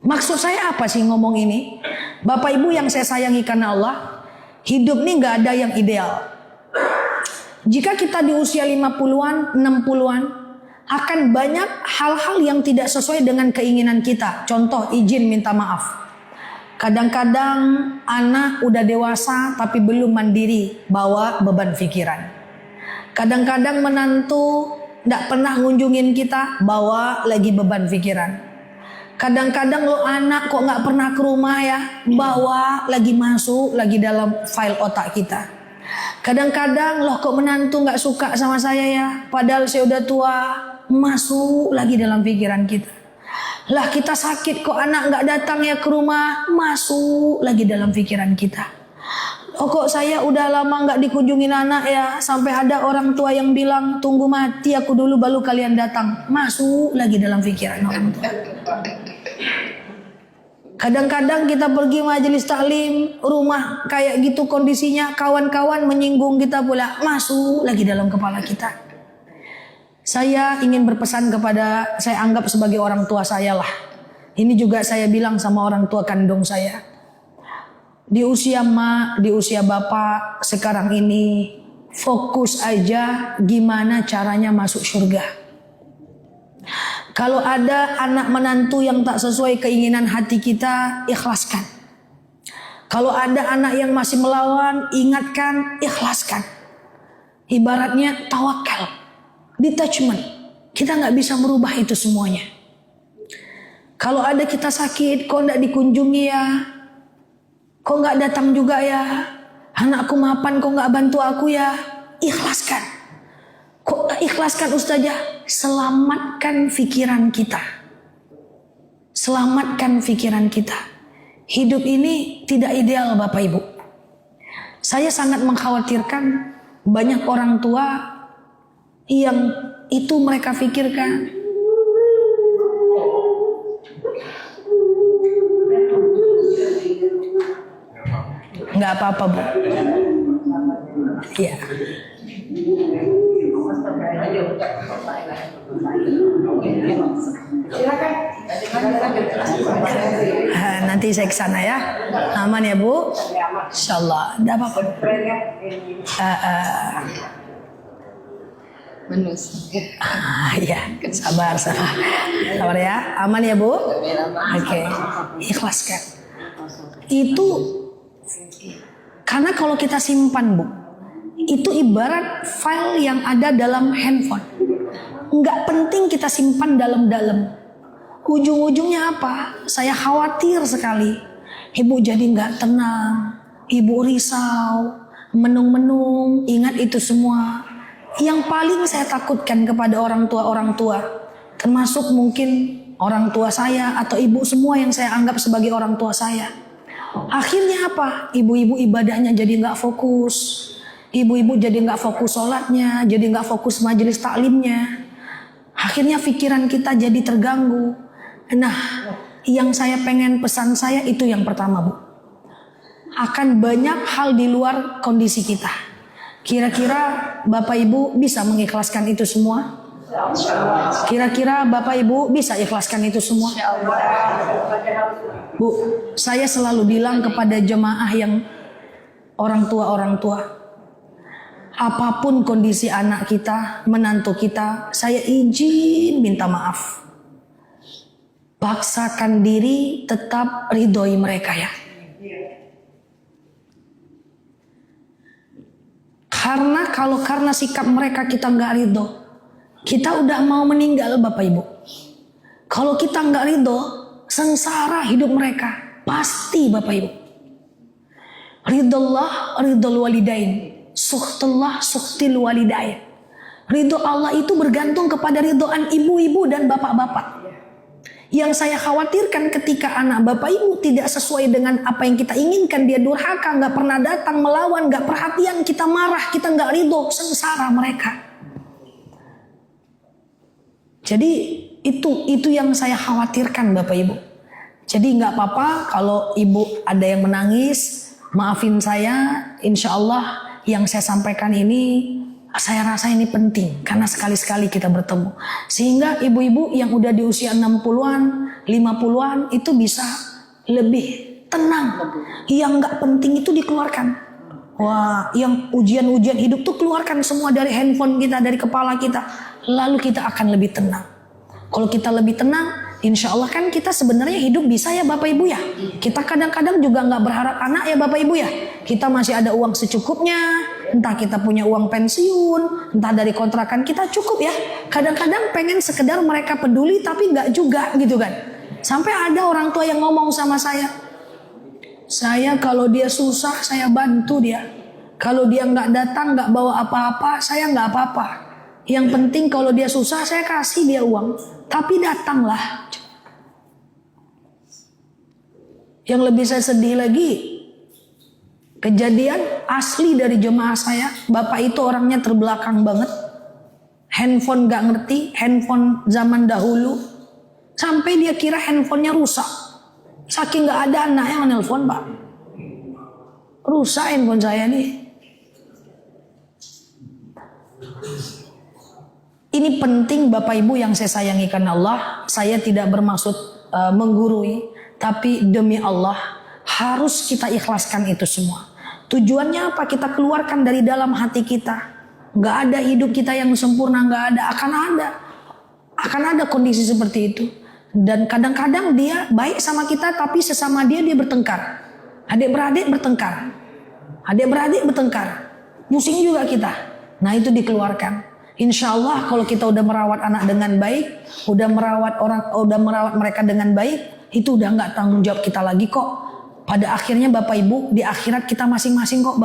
Maksud saya apa sih ngomong ini? Bapak Ibu yang saya sayangi karena Allah, hidup nih gak ada yang ideal. Jika kita di usia 50-an, 60-an, akan banyak hal-hal yang tidak sesuai dengan keinginan kita. Contoh, izin minta maaf. Kadang-kadang anak udah dewasa tapi belum mandiri, bawa beban pikiran. Kadang-kadang menantu gak pernah ngunjungin kita, bawa lagi beban pikiran. Kadang-kadang lo anak kok gak pernah ke rumah ya, bawa lagi masuk lagi dalam file otak kita. Kadang-kadang loh kok menantu gak suka sama saya ya, padahal saya udah tua, masuk lagi dalam pikiran kita. Lah kita sakit kok anak gak datang ya ke rumah, masuk lagi dalam pikiran kita. Oh kok saya udah lama gak dikunjungin anak ya, sampai ada orang tua yang bilang tunggu mati aku dulu baru kalian datang, masuk lagi dalam pikiran orang tua. Kadang-kadang kita pergi majelis taklim, rumah kayak gitu kondisinya, kawan-kawan menyinggung kita pula, masuk lagi dalam kepala kita. Saya ingin berpesan kepada, saya anggap sebagai orang tua saya lah. Ini juga saya bilang sama orang tua kandung saya. Di usia mak, di usia bapak sekarang ini, fokus aja gimana caranya masuk surga. Kalau ada anak menantu yang tak sesuai keinginan hati kita, ikhlaskan. Kalau ada anak yang masih melawan, ingatkan, ikhlaskan. Ibaratnya tawakal, detachment. Kita nggak bisa merubah itu semuanya. Kalau ada kita sakit, kok nggak dikunjungi ya? Kok nggak datang juga ya? Anakku mapan, kok nggak bantu aku ya? Ikhlaskan. Kok nggak ikhlaskan Ustazah? Selamatkan pikiran kita. Selamatkan pikiran kita. Hidup ini tidak ideal Bapak Ibu. Saya sangat mengkhawatirkan banyak orang tua yang itu mereka pikirkan. Nggak apa-apa Bu. Iya. Nanti saya ke sana ya. Aman ya Bu? Insyaallah. Enggak apa-apa. Ya, sabar ya. Aman ya Bu? Oke. Ikhlaskan. Itu karena kalau kita simpan Bu, itu ibarat file yang ada dalam handphone. Nggak penting kita simpan dalam-dalam. Ujung-ujungnya apa? Saya khawatir sekali. Ibu jadi nggak tenang. Ibu risau, menung-menung, ingat itu semua. Yang paling saya takutkan kepada orang tua, termasuk mungkin orang tua saya atau ibu semua yang saya anggap sebagai orang tua saya. Akhirnya apa? Ibu-ibu ibadahnya jadi nggak fokus. Ibu-ibu jadi nggak fokus sholatnya, jadi nggak fokus majelis taklimnya. Akhirnya pikiran kita jadi terganggu. Nah, yang saya pengen pesan saya itu yang pertama Bu. Akan banyak hal di luar kondisi kita. Kira-kira Bapak Ibu bisa mengikhlaskan itu semua? Kira-kira Bapak Ibu bisa ikhlaskan itu semua? Bu, saya selalu bilang kepada jemaah yang orang tua, apapun kondisi anak kita, menantu kita, saya izin minta maaf. Paksakan diri tetap ridhoi mereka ya. Karena sikap mereka kita nggak ridho, kita udah mau meninggal Bapak Ibu. Kalau kita nggak ridho, sengsara hidup mereka pasti Bapak Ibu. Ridullah ridul walidain, sukhtullah sukhtil walidain. Ridho Allah itu bergantung kepada ridhoan ibu-ibu dan bapak-bapak. Yang saya khawatirkan ketika anak bapak ibu tidak sesuai dengan apa yang kita inginkan, dia durhaka, gak pernah datang, melawan, gak perhatian, kita marah, kita gak ridho, sengsara mereka. Jadi itu yang saya khawatirkan Bapak Ibu. Jadi gak apa-apa kalau ibu ada yang menangis, maafin saya, insya Allah yang saya sampaikan ini Saya rasa ini penting karena sekali-sekali kita bertemu. Sehingga ibu-ibu yang udah di usia 60-an, 50-an itu bisa lebih tenang. Yang nggak penting itu dikeluarkan. Wah, yang ujian-ujian hidup tuh keluarkan semua dari handphone kita, dari kepala kita. Lalu kita akan lebih tenang. Kalau kita lebih tenang, insya Allah kan kita sebenarnya hidup bisa ya Bapak Ibu ya. Kita kadang-kadang juga nggak berharap anak ya Bapak Ibu ya. Kita masih ada uang secukupnya. Entah kita punya uang pensiun, entah dari kontrakan kita cukup ya. Kadang-kadang pengen sekedar mereka peduli tapi nggak juga gitu kan. Sampai ada orang tua yang ngomong sama saya kalau dia susah saya bantu dia. Kalau dia nggak datang nggak bawa apa-apa saya nggak apa-apa. Yang penting kalau dia susah saya kasih dia uang. Tapi datanglah. Yang lebih saya sedih lagi, kejadian asli dari jemaah saya. Bapak itu orangnya terbelakang banget. Handphone gak ngerti, handphone zaman dahulu. Sampai dia kira handphonenya rusak. Saking gak ada anak yang nelpon Pak. Rusak handphone saya nih. Ini penting Bapak Ibu yang saya sayangi karena Allah. Saya tidak bermaksud menggurui. Tapi demi Allah harus kita ikhlaskan itu semua. Tujuannya apa? Kita keluarkan dari dalam hati kita. Gak ada hidup kita yang sempurna, gak ada. Akan ada kondisi seperti itu. Dan kadang-kadang dia baik sama kita, tapi sesama dia bertengkar. Adik-beradik bertengkar. Pusing juga kita. Nah itu dikeluarkan. Insya Allah kalau kita udah merawat anak dengan baik, udah merawat mereka dengan baik, itu udah nggak tanggung jawab kita lagi kok. Pada akhirnya Bapak Ibu di akhirat kita masing-masing kok.